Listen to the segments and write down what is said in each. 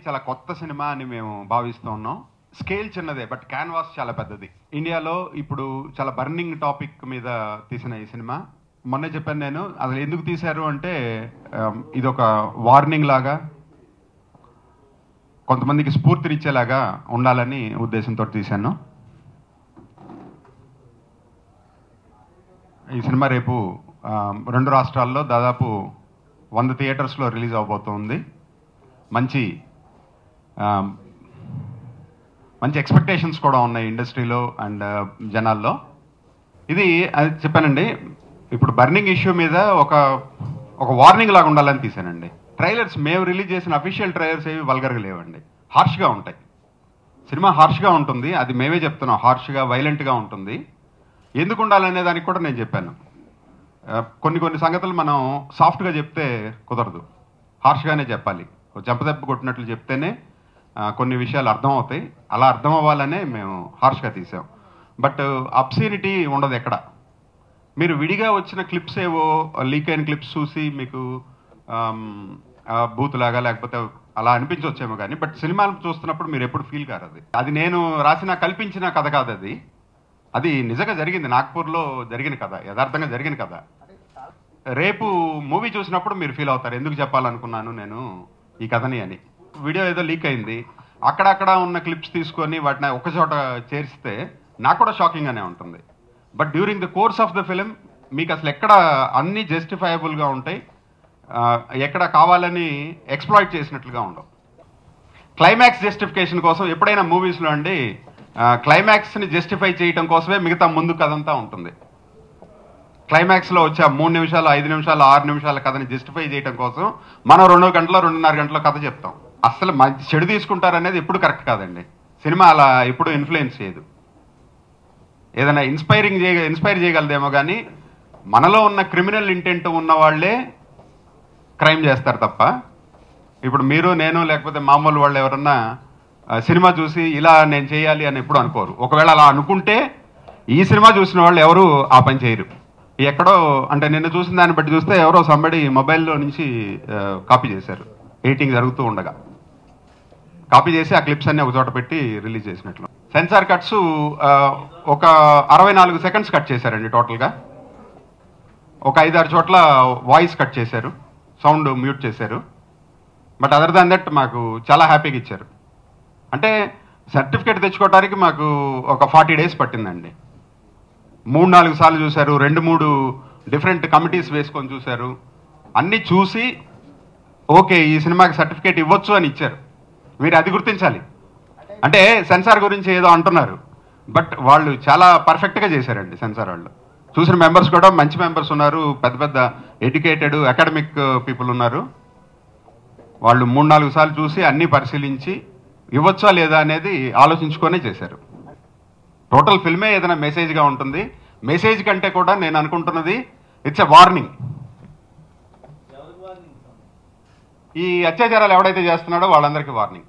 చాలా కొత్త సినిమా అని మేము భావిస్తూ ఉన్నాం. స్కేల్ చిన్నదే, బట్ క్యాన్వాస్ చాలా పెద్దది. ఇండియాలో ఇప్పుడు చాలా బర్నింగ్ టాపిక్ మీద తీసిన ఈ సినిమా. మొన్నే చెప్పాను నేను, అసలు ఎందుకు తీశారు అంటే ఇది ఒక వార్నింగ్ లాగా, కొంతమందికి స్ఫూర్తినిచ్చేలాగా ఉండాలని ఉద్దేశంతో తీశాను. ఈ సినిమా రేపు 2 రాష్ట్రాల్లో దాదాపు 100 థియేటర్స్లో రిలీజ్ అవబోతుంది. మంచి ఎక్స్పెక్టేషన్స్ కూడా ఉన్నాయి ఇండస్ట్రీలో అండ్ జనాల్లో. ఇది అది చెప్పానండి, ఇప్పుడు బర్నింగ్ ఇష్యూ మీద ఒక వార్నింగ్ లాగా ఉండాలని తీశానండి. ట్రైలర్స్ మేము రిలీజ్ చేసిన అఫీషియల్ ట్రైలర్స్ ఏవి వల్గర్గా లేవండి, హార్ష్గా ఉంటాయి. సినిమా హార్ష్గా ఉంటుంది, అది మేమే చెప్తున్నాం, హార్ష్గా వైలెంట్గా ఉంటుంది. ఎందుకు ఉండాలనే దానికి కూడా నేను చెప్పాను. కొన్ని సంగతులు మనం సాఫ్ట్గా చెప్తే కుదరదు, హార్ష్గానే చెప్పాలి. చెంపదెబ్బ కొట్టినట్లు చెప్తేనే కొన్ని విషయాలు అర్థం అవుతాయి. అలా అర్థం అవ్వాలనే మేము హార్ష్గా తీసాం. బట్ అబ్సీనిటీ ఉండదు ఎక్కడ. మీరు విడిగా వచ్చిన క్లిప్స్ ఏవో లీక్ అయిన క్లిప్స్ చూసి మీకు బూతులాగా లేకపోతే అలా అనిపించవచ్చేమో కానీ, బట్ సినిమాలు చూస్తున్నప్పుడు మీరు ఎప్పుడు ఫీల్ కారు. అది నేను రాసిన కల్పించిన కథ కాదు, అది నిజంగా జరిగింది. నాగ్పూర్లో జరిగిన కథ, యథార్థంగా జరిగిన కథ. రేపు మూవీ చూసినప్పుడు మీరు ఫీల్ అవుతారు ఎందుకు చెప్పాలనుకున్నాను నేను ఈ కథని అని. వీడియో ఏదో లీక్ అయింది, అక్కడక్కడ ఉన్న క్లిప్స్ తీసుకొని వాటిని ఒకచోట చేరిస్తే నాకు కూడా షాకింగ్గానే ఉంటుంది. But during the course of the film మీకు అసలు ఎక్కడ అన్నీ జస్టిఫైయబుల్గా ఉంటాయి, ఎక్కడ కావాలని ఎక్స్ప్లాయిట్ చేసినట్లుగా ఉండవు. క్లైమాక్స్ జస్టిఫికేషన్ కోసం ఎప్పుడైనా మూవీస్లో అండి క్లైమాక్స్ని జస్టిఫై చేయడం కోసమే మిగతా ముందు కథ అంతా ఉంటుంది. క్లైమాక్స్లో వచ్చే 3 నిమిషాలు 5 నిమిషాలు 6 నిమిషాల కథని జస్టిఫై చేయడం కోసం మనం 2 గంటల 2.5 గంటల కథ చెప్తాం. అసలు మంచి చెడు తీసుకుంటారనేది ఎప్పుడు కరెక్ట్ కాదండి. సినిమా అలా ఎప్పుడు ఇన్ఫ్లుయెన్స్ చేయదు. ఏదైనా ఇన్స్పైర్ చేయగలదేమో కానీ మనలో ఉన్న క్రిమినల్ ఇంటెంట్ ఉన్న వాళ్ళే క్రైమ్ చేస్తారు తప్ప, ఇప్పుడు మీరు నేను లేకపోతే మామూలు వాళ్ళు ఎవరన్నా సినిమా చూసి ఇలా నేను చేయాలి అని ఎప్పుడు అనుకోరు. ఒకవేళ అలా అనుకుంటే ఈ సినిమా చూసిన వాళ్ళు ఎవరు ఆ పని చేయరు. ఎక్కడో అంటే నిన్న చూసిన దాన్ని బట్టి చూస్తే ఎవరో సంబడి మొబైల్లో నుంచి కాపీ చేశారు, ఎడిటింగ్ జరుగుతూ ఉండగా కాపీ చేసి ఆ క్లిప్స్ అన్ని ఒక చోట పెట్టి రిలీజ్ చేసినట్లు. సెన్సార్ కట్స్ ఒక 64 సెకండ్స్ కట్ చేశారండి టోటల్గా. ఒక 5-6 చోట్ల వాయిస్ కట్ చేశారు, సౌండ్ మ్యూట్ చేశారు. బట్ అదర్ దాన్ దట్ మాకు చాలా హ్యాపీగా ఇచ్చారు. అంటే సర్టిఫికేట్ తెచ్చుకోవడానికి మాకు ఒక 40 డేస్ పట్టిందండి. 3-4 సార్లు చూశారు, 2-3 డిఫరెంట్ కమిటీస్ వేసుకొని చూశారు. అన్నీ చూసి ఓకే ఈ సినిమాకి సర్టిఫికేట్ ఇవ్వచ్చు అని ఇచ్చారు. మీరు అది గుర్తించాలి. అంటే సెన్సార్ గురించి ఏదో అంటున్నారు, బట్ వాళ్ళు చాలా పర్ఫెక్ట్గా చేశారండి. సెన్సార్ వాళ్ళు చూసిన మెంబర్స్ కూడా మంచి మెంబర్స్ ఉన్నారు, పెద్ద ఎడ్యుకేటెడ్ అకాడమిక్ పీపుల్ ఉన్నారు. వాళ్ళు 3-4 సార్లు చూసి అన్నీ పరిశీలించి ఇవ్వచ్చా లేదా అనేది ఆలోచించుకొనే చేశారు. టోటల్ ఫిల్మే ఏదైనా మెసేజ్గా ఉంటుంది. మెసేజ్ కంటే కూడా నేను అనుకుంటున్నది ఇట్స్ ఎ వార్నింగ్. ఈ అత్యాచారాలు ఎవడైతే చేస్తున్నాడో వాళ్ళందరికీ వార్నింగ్.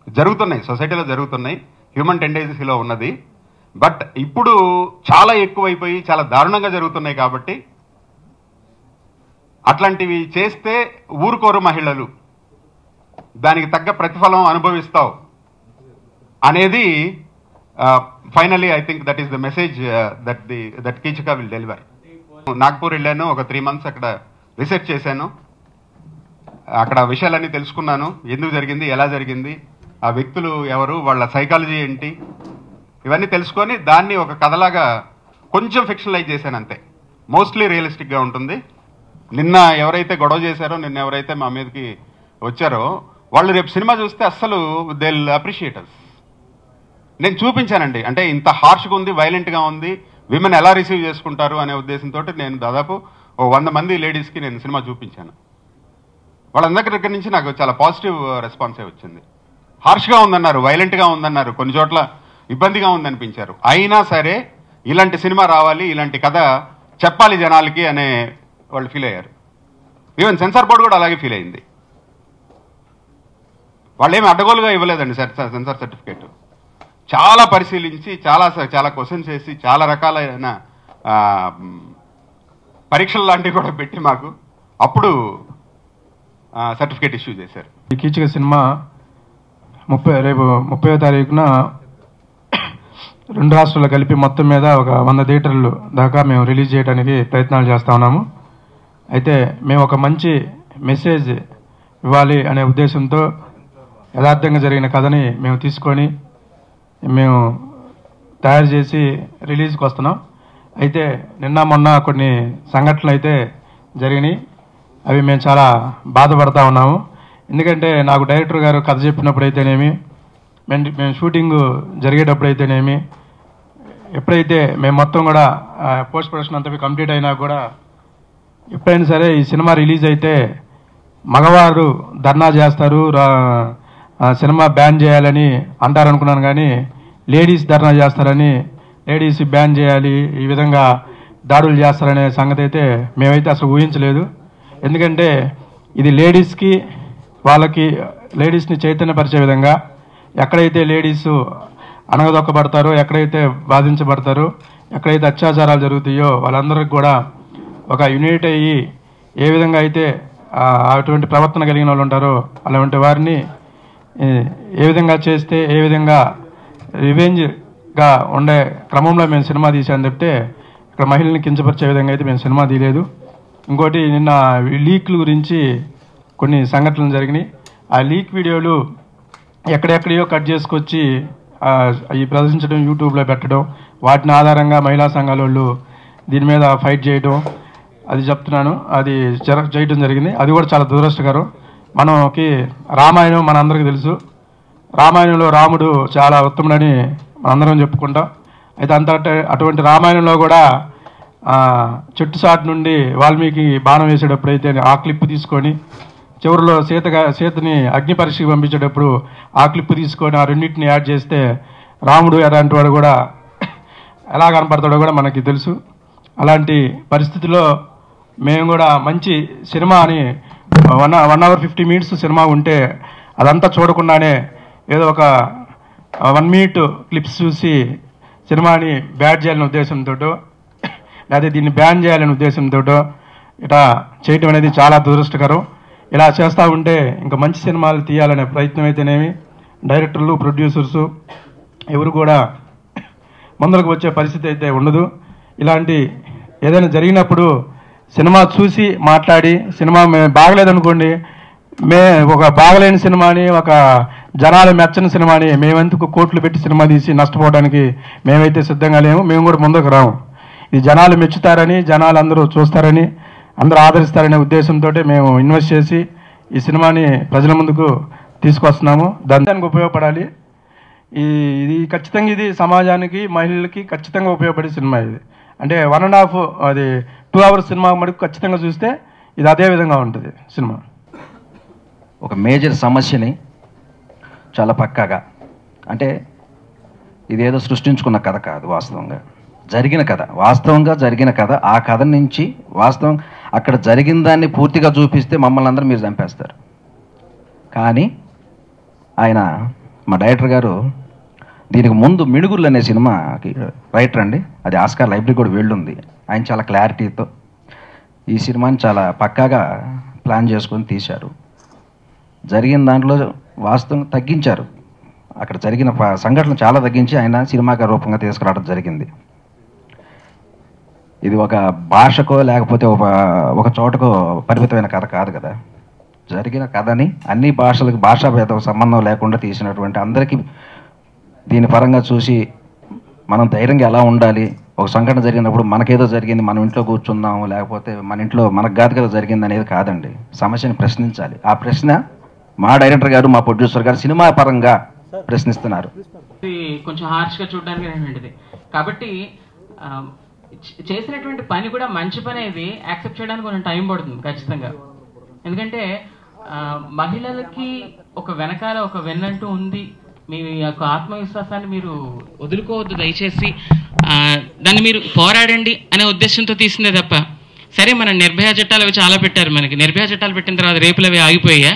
జరుగుతున్నాయి, సొసైటీలో జరుగుతున్నాయి, హ్యూమన్ టెండెన్సీలో ఉన్నది. బట్ ఇప్పుడు చాలా ఎక్కువైపోయి చాలా దారుణంగా జరుగుతున్నాయి కాబట్టి అట్లాంటివి చేస్తే ఊరుకోరు మహిళలు, దానికి తగ్గ ప్రతిఫలం అనుభవిస్తావు అనేది finally I think that is the message that Keechaka will deliver. Nagpur వెళ్ళాను, ఒక 3 months అక్కడ రీసెర్చ్ చేశాను. అక్కడ విషయాలన్నీ తెలుసుకున్నాను, ఎందుకు జరిగింది, ఎలా జరిగింది, ఆ వ్యక్తులు ఎవరు, వాళ్ళ సైకాలజీ ఏంటి, ఇవన్నీ తెలుసుకొని దాన్ని ఒక కథలాగా కొంచెం ఫిక్షనలైజ్ చేశాను అంతే. మోస్ట్లీ రియలిస్టిక్గా ఉంటుంది. నిన్న ఎవరైతే గొడవ చేశారో, నిన్న ఎవరైతే మా మీదకి వచ్చారో వాళ్ళు రేపు సినిమా చూస్తే అస్సలు దే విల్ అప్రిషియేట్ అస్. నేను చూపించానండి, అంటే ఇంత హార్ష్గా ఉంది, వైలెంట్గా ఉంది, విమెన్ ఎలా రిసీవ్ చేసుకుంటారు అనే ఉద్దేశంతో నేను దాదాపు 100 మంది లేడీస్కి నేను సినిమా చూపించాను. వాళ్ళందరి దగ్గర నుంచి నాకు చాలా పాజిటివ్ రెస్పాన్సే వచ్చింది. హార్ష్గా ఉందన్నారు, వైలెంట్గా ఉందన్నారు, కొన్ని చోట్ల ఇబ్బందిగా ఉందనిపించారు. అయినా సరే ఇలాంటి సినిమా రావాలి, ఇలాంటి కథ చెప్పాలి జనాలకి అనే వాళ్ళు ఫీల్ అయ్యారు. ఈవెన్ సెన్సార్ బోర్డు కూడా అలాగే ఫీల్ అయింది. వాళ్ళు ఏమి అడ్డగోలుగా ఇవ్వలేదండి సెన్సార్ సర్టిఫికేట్. చాలా పరిశీలించి చాలా క్వశ్చన్స్ వేసి చాలా రకాలైన పరీక్షలు లాంటివి కూడా పెట్టి మాకు అప్పుడు సర్టిఫికేట్ ఇష్యూ చేశారు. ఈ కీచక సినిమా రేపు 30వ తారీఖున 2 రాష్ట్రాలు కలిపి మొత్తం మీద ఒక 100 థియేటర్లు దాకా మేము రిలీజ్ చేయడానికి ప్రయత్నాలు చేస్తూ ఉన్నాము. అయితే మేము ఒక మంచి మెసేజ్ ఇవ్వాలి అనే ఉద్దేశంతో యథార్థంగా జరిగిన కథని మేము తీసుకొని మేము తయారు చేసి రిలీజ్కి వస్తున్నాం. అయితే నిన్న మొన్న కొన్ని సంఘటనలు అయితే జరిగినాయి. అవి మేము చాలా బాధపడతా ఉన్నాము. ఎందుకంటే నాకు డైరెక్టర్ గారు కథ చెప్పినప్పుడు అయితేనేమి, మేము షూటింగ్ జరిగేటప్పుడు అయితేనేమి, ఎప్పుడైతే మేము మొత్తం కూడా పోస్ట్ ప్రొడక్షన్ అంతా కంప్లీట్ అయినా కూడా ఎప్పుడైనా సరే ఈ సినిమా రిలీజ్ అయితే మగవారు ధర్నా చేస్తారు, సినిమా బ్యాన్ చేయాలని అంటారనుకున్నాను. కానీ లేడీస్ ధర్నా చేస్తారని, లేడీస్ బ్యాన్ చేయాలి, ఈ విధంగా దాడులు చేస్తారనే సంగతి అయితే మేమైతే అసలు ఊహించలేదు. ఎందుకంటే ఇది లేడీస్కి వాళ్ళకి లేడీస్ని చైతన్యపరిచే విధంగా, ఎక్కడైతే లేడీస్ అణగదొక్కబడతారో, ఎక్కడైతే బాధించబడతారో, ఎక్కడైతే అత్యాచారాలు జరుగుతాయో వాళ్ళందరికీ కూడా ఒక యూనిట్ అయ్యి ఏ విధంగా అయితే అటువంటి ప్రవర్తన కలిగిన వాళ్ళు ఉంటారో అలాంటి వారిని ఏ విధంగా చేస్తే ఏ విధంగా రివెంజ్గా ఉండే క్రమంలో మేము సినిమా తీసామని చెప్తే, ఇక్కడ మహిళల్ని కించపరిచే విధంగా అయితే మేము సినిమా తీయలేదు. ఇంకోటి నిన్న లీక్ల గురించి కొన్ని సంఘటనలు జరిగినాయి. ఆ లీక్ వీడియోలు ఎక్కడెక్కడో కట్ చేసుకొచ్చి అవి ప్రదర్శించడం, యూట్యూబ్లో పెట్టడం, వాటిని ఆధారంగా మహిళా సంఘాల వాళ్ళు దీని మీద ఫైట్ చేయడం, అది చెప్తున్నాను, అది చేయడం జరిగింది. అది కూడా చాలా దురదృష్టకరం. మనకి రామాయణం మనందరికీ తెలుసు. రామాయణంలో రాముడు చాలా ఉత్తముడని మనందరం చెప్పుకుంటాం. అయితే అటువంటి రామాయణంలో కూడా చెట్టు సాటు నుండి వాల్మీకి బాణం వేసేటప్పుడు అయితే ఆ క్లిప్ తీసుకొని, చివరిలో సీతని అగ్ని పరీక్షకి పంపించేటప్పుడు ఆ క్లిప్ తీసుకొని ఆ రెండింటిని యాడ్ చేస్తే రాముడు అలాంటి వాడు కూడా ఎలా కనపడతాడో కూడా మనకి తెలుసు. అలాంటి పరిస్థితిలో మేము కూడా మంచి సినిమా అని 1 hour 50 minutes సినిమా ఉంటే అదంతా చూడకుండానే ఏదో ఒక 1 minute క్లిప్స్ చూసి సినిమాని బ్యాడ్ చేయాలనే ఉద్దేశంతో, లేదా దీన్ని బ్యాన్ చేయాలనే ఉద్దేశంతో ఇట్లా చేయటం అనేది చాలా దురదృష్టకరం. ఇలా చేస్తూ ఉంటే ఇంకా మంచి సినిమాలు తీయాలనే ప్రయత్నం అయితేనేమి, డైరెక్టర్లు, ప్రొడ్యూసర్సు ఎవరు కూడా ముందరకు వచ్చే పరిస్థితి అయితే ఉండదు. ఇలాంటి ఏదైనా జరిగినప్పుడు సినిమా చూసి మాట్లాడి, సినిమా బాగలేదనుకోండి, ఒక బాగలేని సినిమాని, ఒక జనాలు మెచ్చని సినిమాని మేమెందుకు కోట్లు పెట్టి సినిమా తీసి నష్టపోవడానికి మేమైతే సిద్ధంగా లేము. మేము కూడా ముందుకు రాము. ఇది జనాలు మెచ్చుతారని, జనాలు అందరూ చూస్తారని, అందరూ ఆదరిస్తారనే ఉద్దేశంతో మేము ఇన్వెస్ట్ చేసి ఈ సినిమాని ప్రజల ముందుకు తీసుకొస్తున్నాము. దానికి ఉపయోగపడాలి. ఇది ఖచ్చితంగా ఇది సమాజానికి, మహిళలకి ఖచ్చితంగా ఉపయోగపడే సినిమా. ఇది అంటే 1.5 అది 2 hours సినిమా మటుకు ఖచ్చితంగా చూస్తే ఇది అదే విధంగా ఉంటుంది సినిమా. ఒక మేజర్ సమస్యని చాలా పక్కాగా, అంటే ఇదేదో సృష్టించుకున్న కథ కాదు, వాస్తవంగా జరిగిన కథ. ఆ కథ నుంచి వాస్తవం అక్కడ జరిగిన దాన్ని పూర్తిగా చూపిస్తే మమ్మల్ని అందరూ మీరు చంపేస్తారు. కానీ ఆయన, మా డైరెక్టర్ గారు, దీనికి ముందు మిణుగుర్లు అనే సినిమాకి రైటర్ అండి, అది ఆస్కార్ లైబ్రరీ కూడా వెళ్ళుంది. ఆయన చాలా క్లారిటీతో ఈ సినిమాని చాలా పక్కాగా ప్లాన్ చేసుకొని తీశారు. జరిగిన దాంట్లో వాస్తవం తగ్గించారు. అక్కడ జరిగిన సంఘటనలు చాలా తగ్గించి ఆయన సినిమాగా రూపంగా తీసుకురావడం జరిగింది. ఇది ఒక భాషకో లేకపోతే ఒక చోటకో పరిమితమైన కథ కాదు కదా. జరిగిన కథని అన్ని భాషలకు భాషాభేద సంబంధం లేకుండా తీసినటువంటి, అందరికీ దీని పరంగా చూసి మనం ధైర్యంగా ఎలా ఉండాలి, ఒక సంఘటన జరిగినప్పుడు మనకేదో జరిగింది మనం ఇంట్లో కూర్చుందాం, లేకపోతే మన ఇంట్లో మనకు కాదు కదా జరిగింది అనేది కాదండి. సమస్యని ప్రశ్నించాలి. ఆ ప్రశ్న మా డైరెక్టర్ గారు, మా ప్రొడ్యూసర్ గారు సినిమా పరంగా ప్రశ్నిస్తున్నారు. కొంచెం హార్ష్గా చూడడానికి అనేటువంటిది కాబట్టి చేసినటువంటి పని కూడా మంచి పని అనేది యాక్సెప్ట్ చేయడానికి కొంచెం టైం పడుతుంది ఖచ్చితంగా. ఎందుకంటే మహిళలకి ఒక వెనకాల ఒక వెన్నంటూ ఉంది. మీ యొక్క ఆత్మవిశ్వాసాన్ని మీరు వదులుకోవద్దు దయచేసి. దాన్ని మీరు పోరాడండి అనే ఉద్దేశంతో తీసిందే తప్ప, సరే మన నిర్భయ చట్టాలు అవి చాలా పెట్టారు. మనకి నిర్భయ చట్టాలు పెట్టిన తర్వాత రేపులు అవి ఆగిపోయా?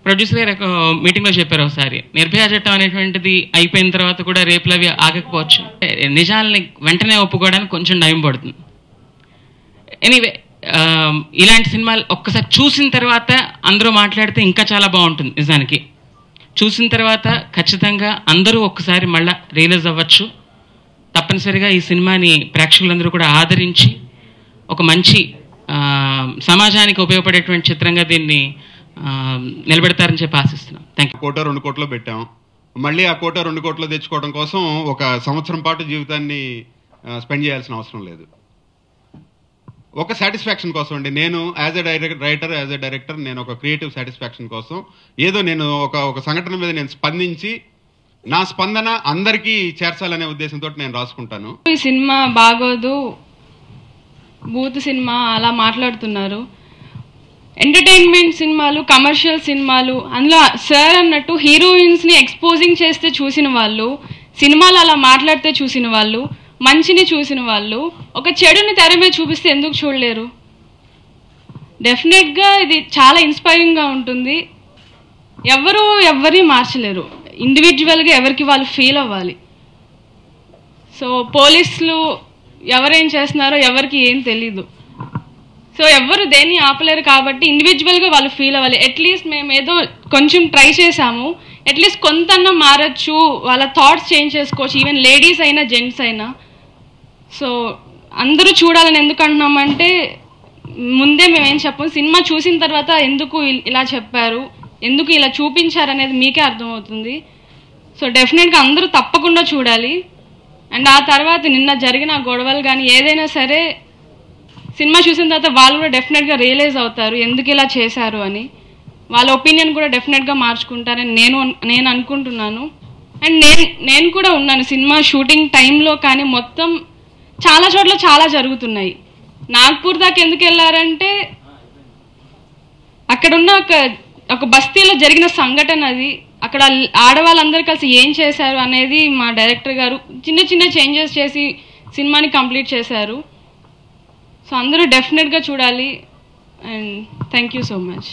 ప్రొడ్యూసర్ గారు మీటింగ్లో చెప్పారు ఒకసారి, నిర్భయ చట్టం అనేటువంటిది అయిపోయిన తర్వాత కూడా రేపులు అవి ఆగకపోవచ్చు. నిజాలని వెంటనే ఒప్పుకోవడానికి కొంచెం టైం పడుతుంది. ఎనీవే, ఇలాంటి సినిమాలు ఒక్కసారి చూసిన తర్వాత అందరూ మాట్లాడితే ఇంకా చాలా బాగుంటుంది. నిజానికి చూసిన తర్వాత ఖచ్చితంగా అందరూ ఒక్కసారి మళ్ళీ రియలైజ్ అవ్వచ్చు. తప్పనిసరిగా ఈ సినిమాని ప్రేక్షకులందరూ కూడా ఆదరించి ఒక మంచి సమాజానికి ఉపయోగపడేటువంటి చిత్రంగా దీన్ని నిలబెడతారని చెప్పి ఆశిస్తున్నాం. Thank you. 1 కోటో 2 కోట్లో పెట్టాం. మళ్ళీ ఆ 1 కోటో 2 కోట్లో తెచ్చుకోవడం కోసం ఒక సంవత్సరం పాటు జీవితాన్ని స్పెండ్ చేయాల్సిన అవసరం లేదు. ఒక సాటిస్ఫాక్షన్ కోసం అండి. నేను యాజ్ ఎ డైరెక్టర్ నేను ఒక క్రియేటివ్ సాటిస్ఫాక్షన్ కోసం ఏదో నేను ఒక సంఘటన మీద నేను స్పందించి నా స్పందన అందరికీ చేర్చాలనే ఉద్దేశంతో నేను రాసుకుంటాను. ఈ సినిమా బాగోదు, బూత్ సినిమా అలా మాట్లాడుతున్నారు. ఎంటర్టైన్మెంట్ సినిమాలు, కమర్షియల్ సినిమాలు, అందులో సార్ అన్నట్టు హీరోయిన్స్ని ఎక్స్పోజింగ్ చేస్తే చూసిన వాళ్ళు, సినిమాలు అలా మాట్లాడితే చూసిన వాళ్ళు, మంచిని చూసిన వాళ్ళు ఒక చెడుని తెర మీద చూపిస్తే ఎందుకు చూడలేరు? డెఫినెట్గా ఇది చాలా ఇన్స్పైరింగ్గా ఉంటుంది. ఎవరిని మార్చలేరు. ఇండివిజువల్గా ఎవరికి వాళ్ళు ఫీల్ అవ్వాలి. సో పోలీసులు ఎవరేం చేస్తున్నారో ఎవరికి ఏం తెలీదు. సో ఎవరు దేన్ని ఆపలేరు కాబట్టి ఇండివిజువల్గా వాళ్ళు ఫీల్ అవ్వాలి. అట్లీస్ట్ మేము ఏదో కొంచెం ట్రై చేసాము, అట్లీస్ట్ కొంతన్నా మారచ్చు, వాళ్ళ థాట్స్ చేంజ్ చేసుకోవచ్చు, ఈవెన్ లేడీస్ అయినా జెంట్స్ అయినా. సో అందరూ చూడాలని ఎందుకు అంటున్నామంటే ముందే మేమేం చెప్పము, సినిమా చూసిన తర్వాత ఎందుకు ఇలా చెప్పారు, ఎందుకు ఇలా చూపించారు అనేది మీకే అర్థమవుతుంది. సో డెఫినెట్గా అందరూ తప్పకుండా చూడాలి. అండ్ ఆ తర్వాత నిన్న జరిగిన గొడవలు కానీ ఏదైనా సరే సినిమా చూసిన తర్వాత వాళ్ళు కూడా డెఫినెట్గా రియలైజ్ అవుతారు ఎందుకు ఇలా చేశారు అని. వాళ్ళ ఒపీనియన్ కూడా డెఫినెట్గా మార్చుకుంటారని నేను అనుకుంటున్నాను. అండ్ నేను కూడా ఉన్నాను సినిమా షూటింగ్ టైంలో. కానీ మొత్తం చాలా చోట్ల చాలా జరుగుతున్నాయి. నాగ్పూర్ దాకా ఎందుకు వెళ్ళారంటే అక్కడున్న ఒక బస్తీలో జరిగిన సంఘటన అది. అక్కడ ఆడవాళ్ళందరూ కలిసి ఏం చేశారు అనేది మా డైరెక్టర్ గారు చిన్న చిన్న చేంజెస్ చేసి సినిమాని కంప్లీట్ చేశారు. సో అందరూ డెఫినెట్గా చూడాలి. And thank you so much.